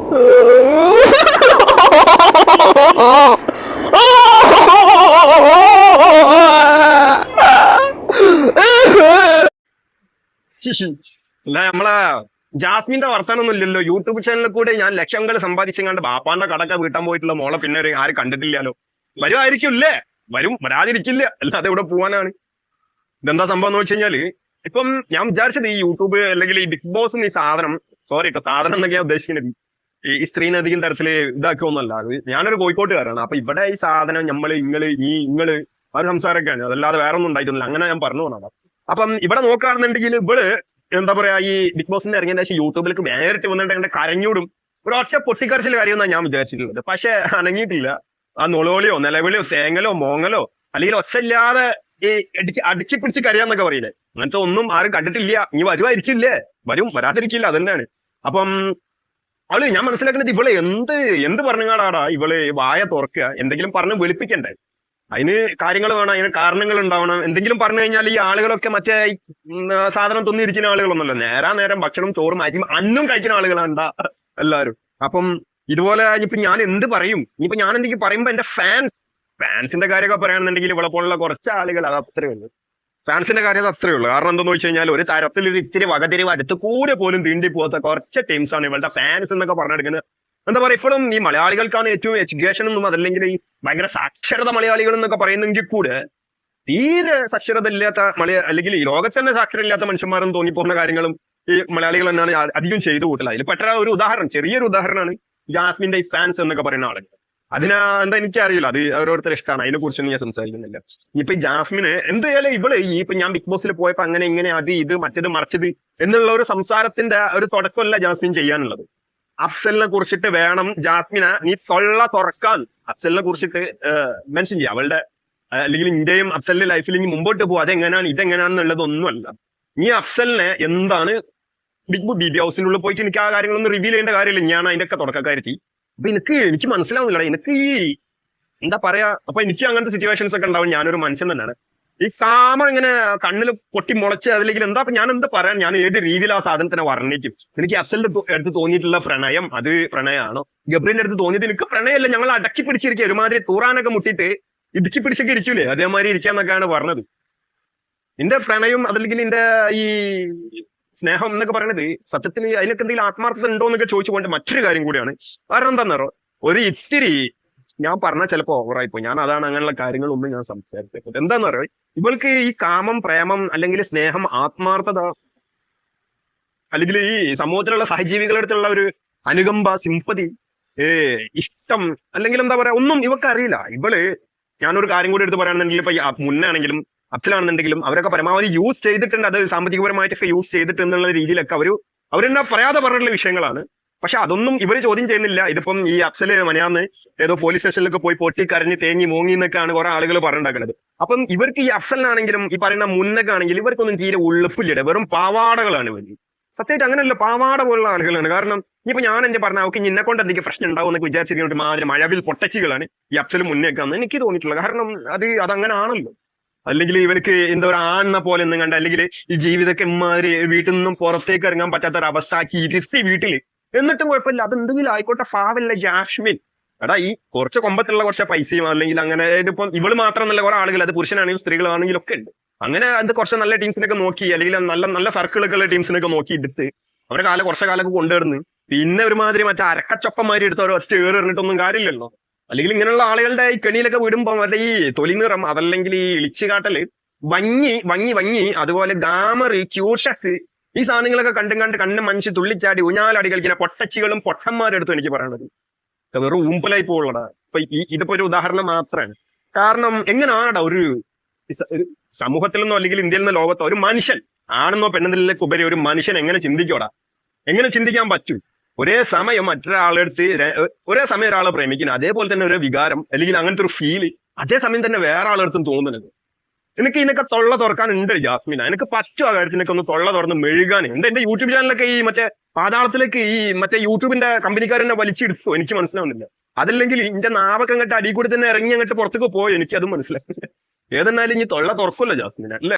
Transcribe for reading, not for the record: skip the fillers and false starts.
അല്ല നമ്മളെ ജാസ്മിന്റെ വർത്താനൊന്നും ഇല്ലല്ലോ. യൂട്യൂബ് ചാനലിൽ കൂടെ ഞാൻ ലക്ഷങ്ങൾ സമ്പാദിച്ചെങ്ങാണ്ട് ബാപ്പാന്റെ കടക്ക വീട്ടാൻ പോയിട്ടുള്ള മോളെ പിന്നെ ആരും കണ്ടിട്ടില്ലല്ലോ. വരുമായിരിക്കും ഇല്ലേ? വരും, വരാതിരിക്കില്ല. അല്ലാതെ ഇവിടെ പോവാനാണ്. ഇതെന്താ സംഭവം എന്ന് വെച്ച് കഴിഞ്ഞാല്, ഇപ്പം ഞാൻ വിചാരിച്ചത് ഈ യൂട്യൂബ് അല്ലെങ്കിൽ ഈ ബിഗ് ബോസ് ഈ സാധനം, സോറി കേട്ടോ, സാധനം എന്നൊക്കെയാ ഉദ്ദേശിക്കുന്നത്, ഈ സ്ത്രീനെ അധികം തരത്തില് ഇതാക്കുമെന്നല്ല. അത് ഞാനൊരു കോഴിക്കോട്ടുകാരാണ്. അപ്പൊ ഇവിടെ ഈ സാധനം ഇങ്ങള് ആ ഒരു സംസാരമൊക്കെയാണ്, അതല്ലാതെ വേറെ ഒന്നും ഉണ്ടായിട്ടൊന്നുമില്ല. അങ്ങനെ ഞാൻ പറഞ്ഞു പോകണം. അപ്പം ഇവിടെ നോക്കുകയാണെന്നുണ്ടെങ്കിൽ ഇവള് എന്താ പറയാ, ഈ ബിഗ് ബോസിന് ഇറങ്ങിയതിന് ശേഷം യൂട്യൂബിലേക്ക് നേരിട്ട് വന്നിട്ട് കരഞ്ഞൂടും ഒരു ഒറ്റ പൊട്ടിക്കരച്ചിൽ കാര്യമെന്നാണ് ഞാൻ വിചാരിച്ചിട്ടുള്ളത്. പക്ഷെ അനങ്ങിയിട്ടില്ല. ആ നുളോളിയോ നിലവിളിയോ തേങ്ങലോ മോങ്ങലോ അല്ലെങ്കിൽ ഒച്ചയില്ലാതെ ഈ അടിച്ചു പിടിച്ച് കരയാന്നൊക്കെ പറയില്ലേ, അങ്ങനത്തെ ഒന്നും ആരും കണ്ടിട്ടില്ല. ഇനി വരുമായിരിക്കില്ലേ? വരും, വരാതിരിക്കില്ല. അതന്നെയാണ്. അപ്പം ഞാൻ മനസ്സിലാക്കുന്നത് ഇവള് എന്ത് പറഞ്ഞാടാ ഇവള് വായ തുറക്കുക, എന്തെങ്കിലും പറഞ്ഞ് വെളുപ്പിക്കണ്ടേ? അതിന് കാര്യങ്ങൾ വേണം, അതിന് കാരണങ്ങൾ ഉണ്ടാവണം. എന്തെങ്കിലും പറഞ്ഞു കഴിഞ്ഞാൽ ഈ ആളുകളൊക്കെ മറ്റേ സാധനം തിന്നിരിക്കുന്ന ആളുകളൊന്നുമല്ല, നേരം ഭക്ഷണം ചോറും അരിയും അന്നും കഴിക്കുന്ന ആളുകളാണ് എല്ലാവരും. അപ്പം ഇതുപോലെ ഇനിയിപ്പോ ഞാൻ എന്ത് പറയും? ഇനിയിപ്പോ ഞാൻ എന്തെങ്കിലും പറയുമ്പോ എന്റെ ഫാൻസിന്റെ കാര്യമൊക്കെ പറയുകയാണെന്നുണ്ടെങ്കിൽ ഇവിടെ പോലുള്ള കുറച്ച് ആളുകൾ അത് അത്രയേ ഉള്ളൂ. ഫാൻസിന്റെ കാര്യം അത് അത്രയേ ഉള്ളൂ. കാരണം എന്താണെന്ന് വെച്ച് കഴിഞ്ഞാൽ ഒരു തരത്തിലൊരു ഇത്തിരി വകതിരിവ് അടുത്ത് കൂടെ പോലും തീണ്ടി പോകാത്ത കുറച്ച് ടീംസാണ് ഇവളുടെ ഫാൻസ് എന്നൊക്കെ പറഞ്ഞെടുക്കുന്നത്. എന്താ പറയാ, ഇപ്പോഴും ഈ മലയാളികൾക്കാണ് ഏറ്റവും എഡ്യൂക്കേഷൻ ഒന്നും, അതല്ലെങ്കിൽ ഈ ഭയങ്കര സാക്ഷരത മലയാളികൾ എന്നൊക്കെ പറയുന്നെങ്കിൽ കൂടെ തീരെ സാക്ഷരത ഇല്ലാത്ത അല്ലെങ്കിൽ ഈ ലോകത്ത് തന്നെ സാക്ഷരത ഇല്ലാത്ത മനുഷ്യന്മാരെന്ന് തോന്നിപ്പോകുന്ന കാര്യങ്ങളും ഈ മലയാളികൾ തന്നെയാണ് അധികം ചെയ്തു കൂട്ടില്ല. അതിൽ പെട്ട ഒരു ഉദാഹരണം, ചെറിയൊരു ഉദാഹരണമാണ് ജാസ്മിന്റെ ഈ ഫാൻസ് എന്നൊക്കെ പറയുന്ന ആളുകൾ. എന്താ എനിക്കറിയില്ല, അത് ഓരോരുത്തർ ഇഷ്ടമാണ്, അതിനെ കുറിച്ചൊന്നും ഞാൻ സംസാരിക്കുന്നില്ല. ഇപ്പൊ ഈ ജാസ്മിന് എന്തായാലും ഇവള് ഇപ്പൊ ഞാൻ ബിഗ് ബോസിൽ പോയപ്പോ അങ്ങനെ ഇങ്ങനെ അത് ഇത് മറ്റേത് മറിച്ചത് എന്നുള്ള ഒരു സംസാരത്തിന്റെ ഒരു തുടക്കമല്ല ജാസ്മിൻ ചെയ്യാനുള്ളത്. അഫ്സലിനെ കുറിച്ചിട്ട് വേണം ജാസ്മിനെ നീ തൊള്ള തുറക്കാൻ, അഫ്സലിനെ കുറിച്ചിട്ട് മെൻഷൻ ചെയ്യുക. അവളുടെ അല്ലെങ്കിൽ ഇന്ത്യയും അഫ്സലിന്റെ ലൈഫിൽ ഇനി മുമ്പോട്ട് പോകും, അതെങ്ങനെയാണ് ഇതെങ്ങനെയാണെന്നുള്ളതൊന്നുമല്ല. നീ അഫ്സലിനെ എന്താണ് ബി ഹൗസിനുള്ളിൽ പോയിട്ട് എനിക്ക് ആ കാര്യങ്ങളൊന്നും റിവീൽ ചെയ്യേണ്ട കാര്യമില്ല. ഞാൻ അതിന്റെ ഒക്കെ തുടക്കക്കാരെത്തി. അപ്പൊ എനിക്ക് മനസ്സിലാവുന്നില്ല, എനിക്ക് ഈ എന്താ പറയാ, അപ്പൊ എനിക്ക് അങ്ങനത്തെ സിറ്റുവേഷൻസ് ഒക്കെ ഉണ്ടാവും. ഞാനൊരു മനുഷ്യൻ തന്നെയാണ്. ഈ സാമ ഇങ്ങനെ കണ്ണിൽ പൊട്ടി മുളച്ച് അതിലേക്ക് എന്താ ഞാൻ എന്താ പറയാൻ, ഞാൻ ഏത് രീതിയിൽ ആ സാധനത്തിനെ വർണ്ണിക്കും? എനിക്ക് അഫ്സലിന്റെ അടുത്ത് തോന്നിയിട്ടുള്ള പ്രണയം അത് പ്രണയമാണോ? ഗബ്രീന്റെ അടുത്ത് തോന്നിയിട്ട് എനിക്ക് പ്രണയമല്ല, ഞങ്ങൾ അടക്കി പിടിച്ചിരിക്കുക, ഒരുമാതിരി തൂറാനൊക്കെ മുട്ടിയിട്ട് ഇടിച്ചു പിടിച്ചൊക്കെ ഇരിക്കൂലേ, അതേമാതിരി ഇരിക്കാന്നൊക്കെയാണ് പറഞ്ഞത്. നിന്റെ പ്രണയം അതല്ലെങ്കിൽ നിന്റെ ഈ സ്നേഹം എന്നൊക്കെ പറയുന്നത് സത്യത്തിൽ അതിനൊക്കെ എന്തെങ്കിലും ആത്മാർത്ഥത ഉണ്ടോ എന്നൊക്കെ ചോദിച്ചു പോകേണ്ട മറ്റൊരു കാര്യം കൂടിയാണ്. കാരണം എന്താണെന്നോ, ഒരു ഇത്തിരി ഞാൻ പറഞ്ഞാൽ ചിലപ്പോൾ ഓവറായിപ്പോ, ഞാൻ അതാണ് അങ്ങനെയുള്ള കാര്യങ്ങളൊന്നും ഞാൻ സംസാരിച്ചത്. എന്താന്ന് പറയുക, ഇവൾക്ക് ഈ കാമം, പ്രേമം അല്ലെങ്കിൽ സ്നേഹം, ആത്മാർത്ഥത അല്ലെങ്കിൽ ഈ സമൂഹത്തിലുള്ള സഹജീവികളുടെ അടുത്തുള്ള ഒരു അനുകമ്പ, സിമ്പതി, ഇഷ്ടം അല്ലെങ്കിൽ എന്താ പറയാ, ഒന്നും ഇവർക്ക് അറിയില്ല. ഞാനൊരു കാര്യം കൂടി എടുത്ത് പറയുകയാണെന്നുണ്ടെങ്കിൽ ഇപ്പൊ മുന്നാണെങ്കിലും അഫ്സലാണെന്നുണ്ടെങ്കിലും അവരൊക്കെ പരമാവധി യൂസ് ചെയ്തിട്ടുണ്ട്, അത് സാമ്പത്തികപരമായിട്ടൊക്കെ യൂസ് ചെയ്തിട്ട് എന്നുള്ള രീതിയിലൊക്കെ അവരെന്താ പറയാതെ പറഞ്ഞിട്ടുള്ള വിഷയങ്ങളാണ്. പക്ഷെ അതൊന്നും ഇവര് ചോദ്യം ചെയ്യുന്നില്ല. ഇതിപ്പം ഈ അഫ്സല് മനിയാന്ന് ഏതോ പോലീസ് സ്റ്റേഷനിലൊക്കെ പോയി പൊട്ടി കരഞ്ഞ് തേങ്ങി മോങ്ങി എന്നൊക്കെയാണ് കുറെ ആളുകൾ പറഞ്ഞിട്ടുണ്ടാക്കുന്നത്. അപ്പം ഇവർക്ക് ഈ അഫ്സലിനാണെങ്കിലും ഈ പറയുന്ന മുന്നൊക്കെ ആണെങ്കിലും ഇവർക്കൊന്നും തീരെ ഉള്ളിപ്പില്ല, വെറും പാവാടകളാണ് ഇവർ. സത്യമായിട്ട് അങ്ങനെയല്ല, പാവാട പോലുള്ള ആളുകളാണ്. കാരണം ഇനിയിപ്പോ ഞാൻ എന്റെ പറഞ്ഞ അവർക്ക് ഇന്നെ കൊണ്ട് എന്തെങ്കിലും പ്രശ്നം ഉണ്ടാവും എന്നൊക്കെ വിചാരിച്ചിരിക്കുന്ന മാതിരി മഴവിൽ പൊട്ടച്ചികളാണ് ഈ അഫ്സൽ മുന്നേക്കാന്ന് എനിക്ക് തോന്നിയിട്ടുള്ളത്. കാരണം അതങ്ങനെ ആണല്ലോ. അല്ലെങ്കിൽ ഇവർക്ക് എന്താ ഒരു ആണെന്ന പോലെ ഒന്നും കണ്ട, അല്ലെങ്കിൽ ഈ ജീവിതമൊക്കെ ഇമാതിരി വീട്ടിൽ നിന്നും പുറത്തേക്ക് ഇറങ്ങാൻ പറ്റാത്ത ഒരു അവസ്ഥ ആക്കി ഇരുത്തി വീട്ടില്, എന്നിട്ടും കുഴപ്പമില്ല, അതെന്തെങ്കിലും ആയിക്കോട്ടെ, പാവല്ല ജാസ്മിൻ. എടാ ഈ കുറച്ച് കൊമ്പത്തുള്ള കുറച്ച് പൈസയും അല്ലെങ്കിൽ അങ്ങനെ ഇതിപ്പോ ഇവള് മാത്രം നല്ല കുറെ ആളുകൾ, അത് പുരുഷനാണെങ്കിലും സ്ത്രീകളാണെങ്കിലും ഒക്കെ ഉണ്ട്. അങ്ങനെ അത് കുറച്ച് നല്ല ടീംസിനൊക്കെ നോക്കി അല്ലെങ്കിൽ നല്ല നല്ല സർക്കിളൊക്കെ ഉള്ള ടീംസിനൊക്കെ നോക്കി എടുത്ത് അവരെ കുറച്ച കാലമൊക്കെ കൊണ്ടുവരുന്നു. പിന്നെ ഒരുമാതിരി മറ്റേ അരക്കച്ചപ്പന്മാരി എടുത്ത് ഒരു ഒറ്റ ഏറിട്ടൊന്നും കാര്യമില്ലല്ലോ. അല്ലെങ്കിൽ ഇങ്ങനെയുള്ള ആളുകളുടെ ഈ കെണിയിലൊക്കെ വിടുമ്പോ മറ്റേ ഈ തൊലി നിറം അതല്ലെങ്കിൽ ഈ ഇളിച്ചുകാട്ടല്, ഭംഗി അതുപോലെ ഗ്ലാമറ്, ക്യൂട്ടസ്, ഈ സാധനങ്ങളൊക്കെ കണ്ട് കണ്ണ് മനുഷ്യ തുള്ളിച്ചാടി ഊഞ്ഞാലടി കളിക്കുന്ന പൊട്ടച്ചികളും പൊട്ടന്മാരെടുത്തും എനിക്ക് പറയണത് വെറും ഊമ്പലായി പോവുള്ളടാ. ഇപ്പൊ ഇതിപ്പോ ഒരു ഉദാഹരണം മാത്രമാണ്. കാരണം എങ്ങനെയാണടാ ഒരു സമൂഹത്തിൽ നിന്നോ അല്ലെങ്കിൽ ഇന്ത്യയിൽ നിന്നോ ലോകത്തോ ഒരു മനുഷ്യൻ, ആണെന്നോ പെണ്ണെന്നിലേക്ക് ഉപരി ഒരു മനുഷ്യൻ എങ്ങനെ ചിന്തിക്കോടാ? എങ്ങനെ ചിന്തിക്കാൻ പറ്റും? ഒരേ സമയം മറ്റൊരാളെടുത്ത് ഒരേ സമയം ഒരാളെ പ്രേമിക്കുന്നത്, അതേപോലെ തന്നെ ഒരു വികാരം അല്ലെങ്കിൽ അങ്ങനത്തെ ഒരു ഫീല് അതേസമയം തന്നെ വേറെ ആളെടുത്തും തോന്നുന്നത്. എനിക്ക് ഇതിനൊക്കെ തൊള്ള തുറക്കാനുണ്ട് ജാസ്മിന, എനിക്ക് പറ്റും ആ കാര്യത്തിനൊക്കെ ഒന്ന് തൊള്ള തുറന്ന് മെഴുകാനുണ്ട്. എന്റെ യൂട്യൂബ് ചാനലൊക്കെ ഈ മറ്റേ പാതാളത്തിലേക്ക് ഈ മറ്റേ യൂട്യൂബിന്റെ കമ്പനിക്കാരെന്നെ വലിച്ചെടുത്തു, എനിക്ക് മനസ്സിലാവുന്നില്ല. അതല്ലെങ്കിൽ ഇന്റെ നാവൊക്കെ അങ്ങോട്ട് അടിയിൽ കൂടി തന്നെ ഇറങ്ങി അങ്ങോട്ട് പുറത്തേക്ക് പോയി, എനിക്കതും മനസ്സിലാക്കില്ല. ഏതെന്നാലും ഇനി തൊള്ള തുറക്കുമല്ലോ ജാസ്മിന, അല്ലേ?